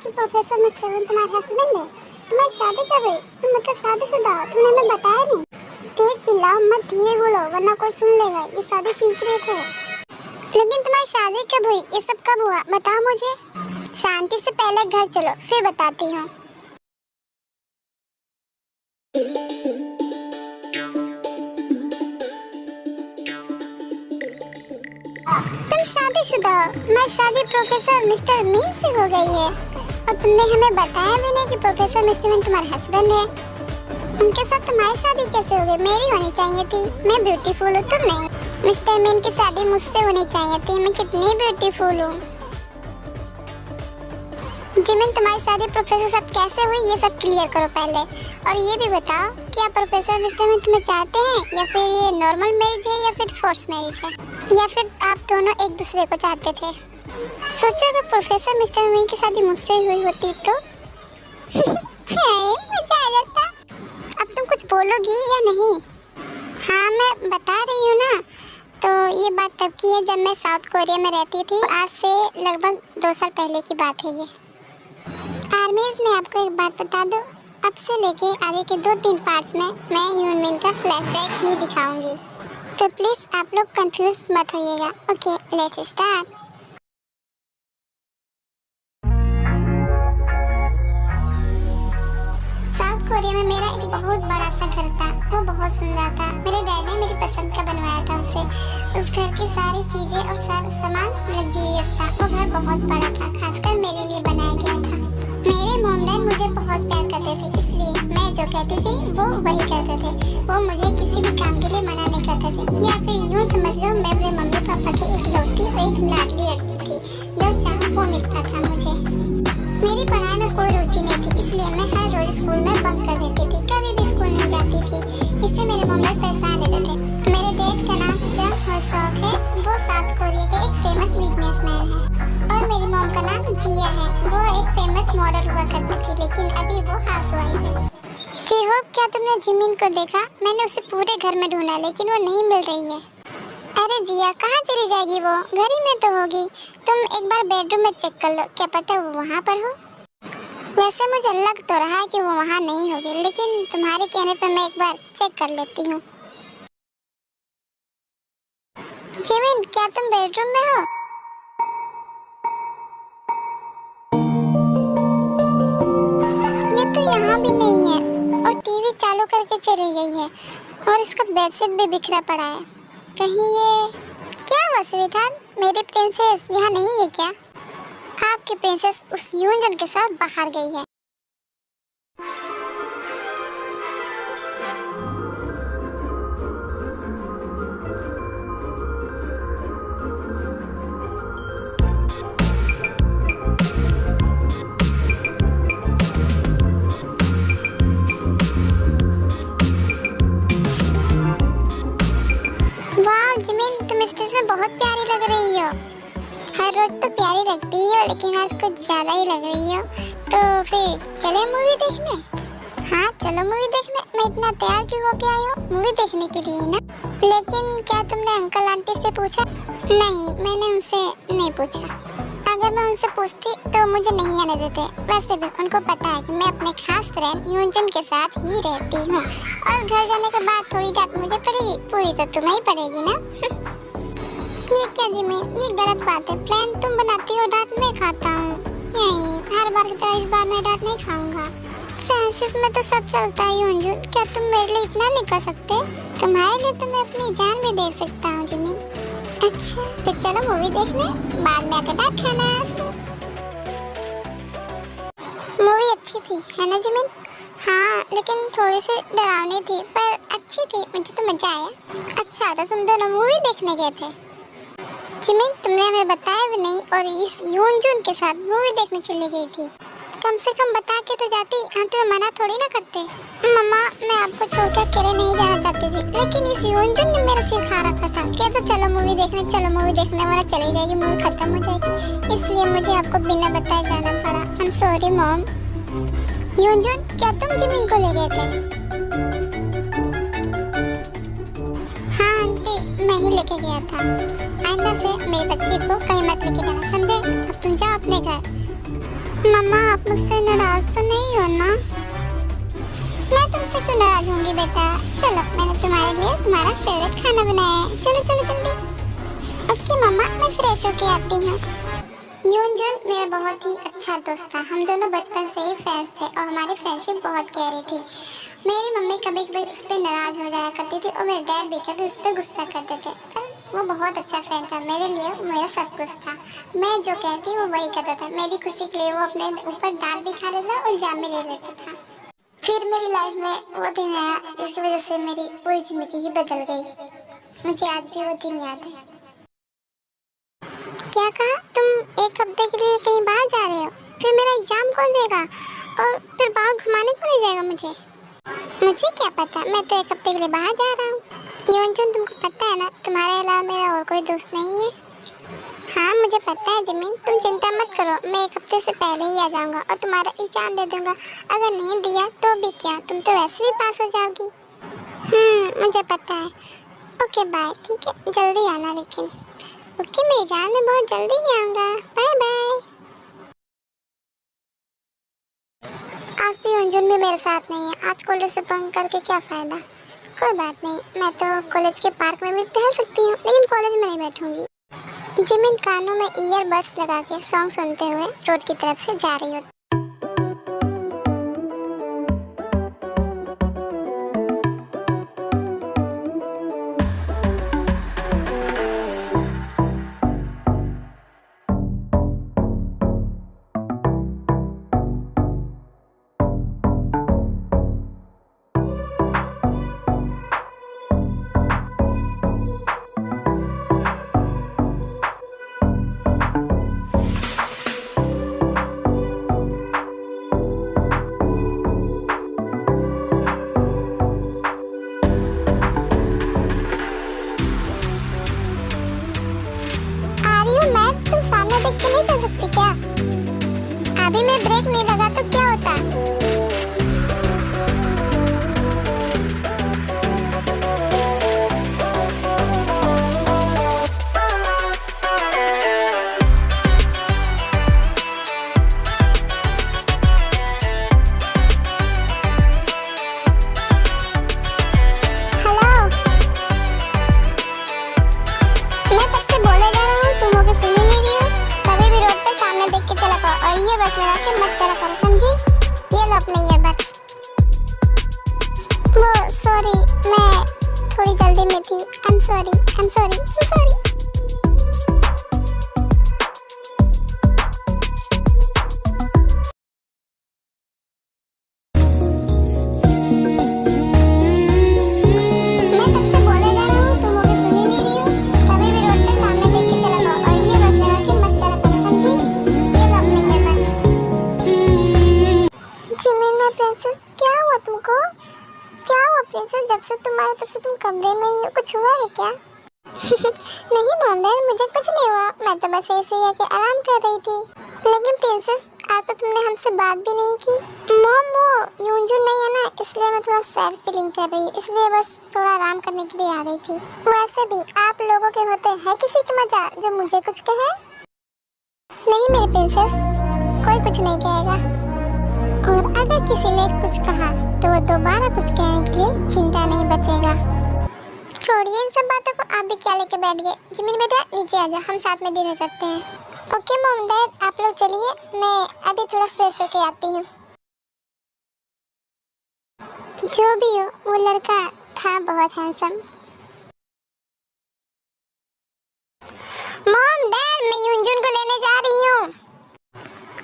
कि professor mister one तुम्हारे husband है? तुम्हारी शादी कब हुई? तुम मतलब शादीशुदा हो? तुमने हमें बताया नहीं। तेज चिल्लाओ मत, धीरे बोलो वरना कोई सुन लेगा। ये शादी सीक्रेट है। लेकिन तुम्हारी शादी कब हुई? ये सब कब हुआ? बताओ मुझे। शांति से पहले घर चलो, फिर बताती हूँ। तुम शादीशुदा हो। तुम्हारी शादी प्रोफेसर मिस्टर मीन से हो गई है और तुमने हमें बताया भी नहीं कि प्रोफेसर मिस्टर मीन तुम्हारा हस्बैंड है। उनके साथ तुम्हारी शादी कैसे हो गई? मेरी होनी चाहिए थी। मैं ब्यूटीफुल हूँ, तुम नहीं। मिस्टर मीन की शादी मुझसे होनी चाहिए थी। मैं कितनी ब्यूटीफुल हूँ। जिमिन, तुम्हारी शादी प्रोफेसर साथ कैसे हुई ये सब क्लियर करो पहले। और ये भी बताओ क्या प्रोफेसर मिस्टर मीन तुम्हें चाहते हैं या फिर ये नॉर्मल मैरिज है या फिर फोर्स मैरिज है या फिर आप दोनों एक दूसरे को चाहते थे? सोचो अगर प्रोफेसर मिस्टर मीन की शादी मुझसे हुई होती तो मजा आ जाता। अब तुम कुछ बोलोगी या नहीं? हाँ मैं बता रही हूँ ना। तो ये बात तब की है जब मैं साउथ कोरिया में रहती थी। आज से लगभग 2 साल पहले की बात है ये। आर्मीज में आपको एक बात बता दूं, अब से लेके आगे के 2-3 पार्ट्स में मैं यून मिन का फ्लैशबैक ही दिखाऊंगी। तो प्लीज आप लोग कंफ्यूज मत होइएगा। Okay let's start. South Korea में मेरा एक बहुत बड़ा सा घर था। वो बहुत सुंदर था। मेरे डैड ने मेरी पसंद का बनवाया था उसे। उस घर की सारी चीजें और सारा सामान लग्जरियस था। वो घर बहुत बड़ा था, खासकर मेरे लिए बनाया गया था। मेरे मॉम डैड मुझे बहुत प्यार करते थे, इसलिए मैं जो कहती थी वो वही करते थे। वो मुझे किसी भी काम के लिए मना नहीं करते थे। या फिर यूँ समझ लो मैं अपने मम्मी पापा की इकलौती और एक लाडली लड़की थी। जो चाह वो मिलता था मुझे। मेरी पढ़ाई में कोई रुचि नहीं थी, इसलिए मैं हर रोज स्कूल में बंक कर देती थी। कभी भी स्कूल नहीं जाती थी। इससे मेरे मॉम डैड परेशान रहते थे। मेरे डैड का नाम जंग होसॉक है। वो साउथ कोरिया के एक फेमस बिजनेसमैन है। और मेरी मॉम का नाम जिया है। वो एक फेमस मॉडल हुआ करती थी, लेकिन अभी वो हाउसवाइफ है। जी होप, क्या तुमने जिमिन को देखा? मैंने उसे पूरे घर में ढूंढा लेकिन वो नहीं मिल रही है। अरे जिया, कहाँ चली जाएगी वो? घर ही में तो होगी। तुम एक बार बेडरूम में चेक कर लो, क्या पता वो वहाँ पर हो। वैसे मुझे लग तो रहा है कि वो वहाँ नहीं होगी, लेकिन तुम्हारे कहने पे मैं एक बार चेक कर लेती हूँ। जिमिन, क्या तुम बेडरूम में हो? ये तो यहाँ भी नहीं है और टीवी चालू करके चली गई है और इसका बेडशीट भी बिखरा पड़ा है। कहीं ये क्या हुआ स्वीटहार्ट? मेरी प्रिंसेस यहाँ नहीं है क्या? आपकी प्रिंसेस उस यूनजन के साथ बाहर गई है। वाह जिमिन, तुम स्टेज में बहुत प्यारी लग रही हो। हर रोज तो प्यारी लगती ही हो, लेकिन आज कुछ ज्यादा ही लग रही हो। तो फिर चले मूवी देखने? हाँ चलो मूवी देखने। मैं इतना तैयार क्यों होके आई हूँ? मूवी देखने के लिए ना। लेकिन क्या तुमने अंकल आंटी से पूछा? नहीं, मैंने उनसे नहीं पूछा। अगर मैं उनसे पूछती तो मुझे नहीं आने देते। वैसे भी उनको पता है कि मैं अपने खास फ्रेंड यूनजन के साथ ही रहती हूँ और घर जाने के बाद थोड़ी डांट मुझे पड़ेगी, पूरी तो तुम्हें ही पड़ेगी ना। ये क्या जिमिन, ये गलत बात है। प्लान तुम बनाती हो, डांट मैं खाता हूँ। यही हर बार की तरह इस बार मैं डांट नहीं खाऊंगा। फ्रेंडशिप में तो सब चलता है यूनजन, क्या तुम मेरे लिए इतना नहीं कर सकते? तुम्हारे लिए तो मैं अपनी जान भी दे सकता हूँ जिमिन। अच्छा फिर चलो मूवी देखने, बाद में आकर डांट खाना। मूवी अच्छी थी है ना जिमिन? हाँ लेकिन थोड़ी सी डरावनी थी, पर अच्छी थी। मुझे तो मजा आया। अच्छा तो तुम दोनों मूवी देखने गए थे? जिमिन, तुमने हमें बताया भी नहीं और इस यूनजून के साथ मूवी देखने चली गई थी। कम से कम बता के तो जाती, हम तुम्हें मना थोड़ी ना करते। मम्मा, मैं आपको छोड़कर अकेले नहीं जाना चाहती थी, लेकिन इस यूनजून ने मेरा सिर खा रखा था। कहता चलो मूवी देखने, चलो मूवी देखने, वरना चली जाएगी, मूवी खत्म हो जाएगी। इसलिए मुझे आपको बिना बताए जाना पड़ा। I am sorry mom. Yeonjun, क्या तुम जिमिन को ले गए थे? हाँ आंटी, मैं ही लेके गया था। आइंदा से मेरे बच्चे को कहीं मत लेके जाना, समझे? अब तुम जाओ अपने घर। मम्मा, आप मुझसे नाराज तो नहीं हो ना? मैं तुमसे क्यों नाराज होंगी बेटा? चलो मैंने तुम्हारे लिए तुम्हारा फेवरेट खाना बनाया है, चलो चलो जल्दी। ओके मम्मा, मैं फ्रेश होके आती हूँ। यूनजुन मेरा बहुत ही अच्छा दोस्त था। हम दोनों बचपन से ही फ्रेंड्स थे और हमारी फ्रेंडशिप बहुत गहरी थी। मेरी मम्मी कभी कभी उस पर नाराज हो जाया करती थी और मेरे डैड भी कभी उस पर गुस्सा करते थे, पर वो बहुत अच्छा फ्रेंड था मेरे लिए। मेरा सब कुछ था, मैं जो कहती वो वही करता था। मेरी खुशी के लिए वो अपने ऊपर डांट भी खा लेता और इल्जाम भी ले लेता था। फिर मेरी लाइफ में वो दिन आया जिसकी वजह से मेरी पूरी जिंदगी ही बदल गई। मुझे आज भी वो दिन याद है। क्या कहा? तुम एक हफ्ते के लिए कहीं बाहर जा रहे हो? फिर मेरा एग्जाम कौन देगा और फिर बाहर घुमाने कौन ले जाएगा मुझे? मुझे क्या पता, मैं तो एक हफ्ते के लिए बाहर जा रहा हूँ। यूनजुन, तुमको पता है ना तुम्हारे अलावा मेरा और कोई दोस्त नहीं है। हाँ मुझे पता है जिमिन, तुम चिंता मत करो, मैं एक हफ्ते से पहले ही आ जाऊँगा और तुम्हारा एग्जाम दे दूँगा। अगर नहीं दिया तो भी क्या, तुम तो वैसे भी पास हो जाओगी। मुझे पता है। ओके बाय, ठीक है जल्दी आना लेकिन। ओके मेरी जान, मैं बहुत जल्दी ही आऊँगा। Bye bye. आज तो यूनजुन भी मेरे साथ नहीं है। आज कॉलेज से बंक करके क्या फ़ायदा। कोई बात नहीं, मैं तो कॉलेज के पार्क में भी टहल सकती हूँ, लेकिन कॉलेज में नहीं बैठूंगी। जिमिन कानों में ईयरबड्स लगा के सॉन्ग सुनते हुए रोड की तरफ से जा रही होती। सामने देख के नहीं चल सकती क्या? अभी मैं ब्रेक नहीं लगा तो क्या होता? ये बस लगा के मत चला करो, समझी? ये लो अपने ईयरबड्स। वो सॉरी, मैं थोड़ी जल्दी में थी। I'm sorry। मैं तब से बोले जा रहा हूँ, तुम मुझे सुन ही नहीं रही हो। कभी भी रोड पे सामने देख के चला करो और ये बस लगा के मत चला करो, समझी? ये लो अपने ईयरबड्स। जिमिन में प्रिंसेस, क्या हुआ तुमको? क्या हुआ प्रिंसेस? जब से तुम आए तब से तुम कमरे में ही हो, कुछ हुआ है क्या? नहीं मॉम डैड, मुझे कुछ नहीं हुआ, मैं तो बस ऐसे ही आके आराम कर रही थी। लेकिन प्रिंसेस, आज तो तुमने हमसे बात भी नहीं की। मॉम वो यूनजुन नहीं है ना, इसलिए मैं थोड़ा सैड फीलिंग कर रही हूँ, इसलिए बस थोड़ा आराम करने के लिए आ गई थी। वैसे भी आप लोगों के होते हैं किसी की मजा जो मुझे कुछ कहे? नहीं मेरी प्रिंसेस, कोई कुछ नहीं कहेगा। और अगर किसी ने कुछ कहा तो वो दोबारा कुछ कहने के लिए चिंता नहीं बचेगा। छोड़िए इन सब बातों को, आप भी क्या लेके बैठ गए? जिमिन बेटा नीचे आ जाओ, हम साथ में डिनर करते हैं। ओके मॉम डैड, आप लोग चलिए, मैं अभी थोड़ा फ्रेश होके आती हूँ। जो भी हो, वो लड़का था बहुत हैंडसम। मॉम डैड, मैं यूनजुन को लेने जा रही हूँ।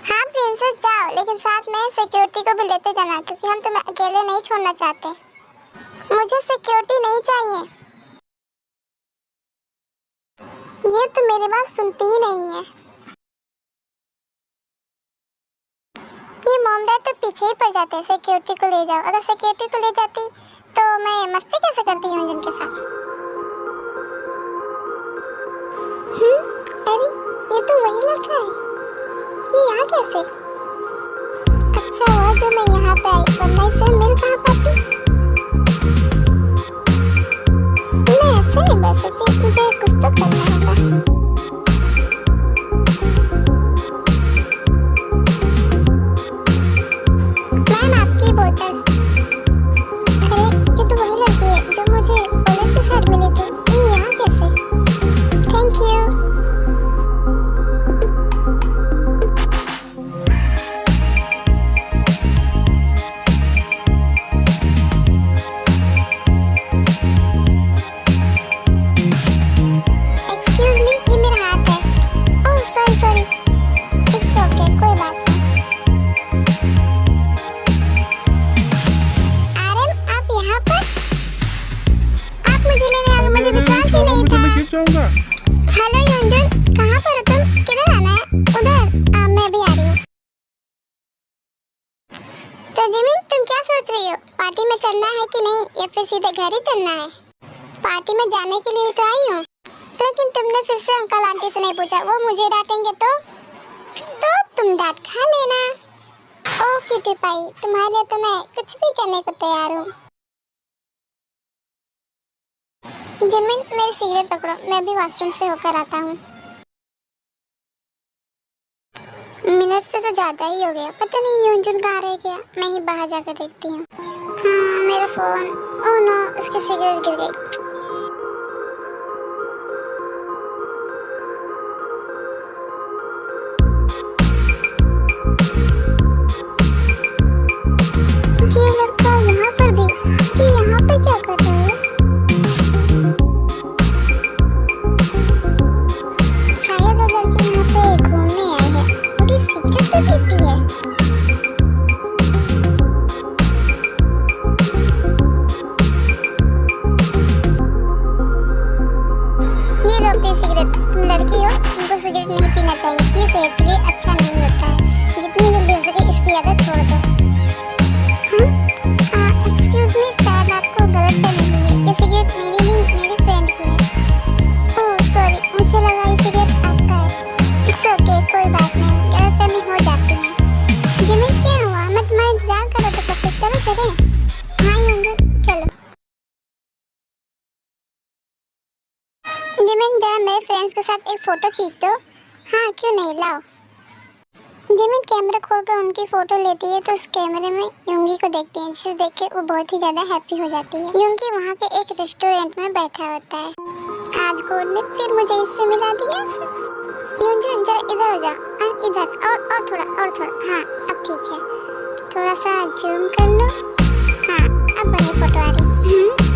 हाँ प्रिंसेस जाओ, लेकिन साथ में सिक्योरिटी को भी लेते जाना, क्योंकि हम तुम्हें अकेले नहीं छोड़ना चाहते। मुझे सिक्योरिटी नहीं चाहिए। ये तो मेरी बात सुनती ही नहीं है। ये मॉम डैड तो पीछे ही पड़ जाते हैं, सिक्योरिटी को ले जाओ। अगर सिक्योरिटी को ले जाती तो मैं मस्ती कैसे करती हूँ जिनके साथ? अरे ये तो वही लड़का है, ये यहाँ कैसे? अच्छा हुआ जो मैं यहाँ पे आई, वरना इससे मिल कहाँ पाती। मैं ऐसे नहीं बैठ सकती, मुझे कुछ तो करना होगा। चलना है कि नहीं या फिर सीधे घर ही चलना है? पार्टी में जाने के लिए तो आई हूँ, लेकिन तुमने फिर से अंकल आंटी से नहीं पूछा, वो मुझे डांटेंगे तो तुम डांट खा लेना। ओ क्यूटी पाई, तुम्हारे लिए तो मैं कुछ भी करने को तैयार हूँ। जिमिन मेरी सिगरेट पकड़ो, मैं भी वॉशरूम से होकर आता हूँ। मिनट से तो ज्यादा ही हो गया, पता नहीं यूंजुन कहाँ रह गया। मैं ही बाहर जाकर देखती हूँ। हाँ मेरा फोन, ओह नो उसकी सिगरेट गिर गई। ये लड़का यहाँ पर भी, ये यहाँ पे क्या कर रहा है? शायद वो लड़की यहाँ पे घूमने आई है, पूरी सिगरेट भी पीती है। ये लो अपनी सिगरेट, तुम लड़की हो, तुमको सिगरेट नहीं पीना चाहिए, ये सेहत के लिए अच्छा नहीं होता है। जितनी जल्दी हो सके इसकी आदत छोड़ दो। एक्सक्यूज मी, शायद आपको गलतफहमी हुई है, ये सिगरेट मेरी नहीं मेरे फ्रेंड की है। ओह सॉरी, मुझे लगा ये सिगरेट आपका है। इट्स ओके, कोई बात नहीं, गलतफहमी हो जाती है। जिमिन क्या हुआ? मैं तुम्हारा इंतजार कर रहा था कब से, चलो चले। हाँ यूंजू चलो। जिमिन जरा मेरे फ्रेंड्स के साथ एक फोटो खींच दो। हाँ क्यों नहीं, लाओ। जिमिन कैमरा खोलकर उनकी फोटो लेती है तो उस कैमरे में युंगी को देखती है, जिसे देख के वो बहुत ही ज्यादा हैप्पी हो जाती है। युंगी वहाँ के एक रेस्टोरेंट में बैठा होता है। आज गॉड ने फिर मुझे इससे मिला दिया। युंजू जरा इधर हो जाओ, इधर और थोड़ा। हाँ अब ठीक है, थोड़ा सा जूम कर लो। हाँ अब बड़ी फोटो आ रही।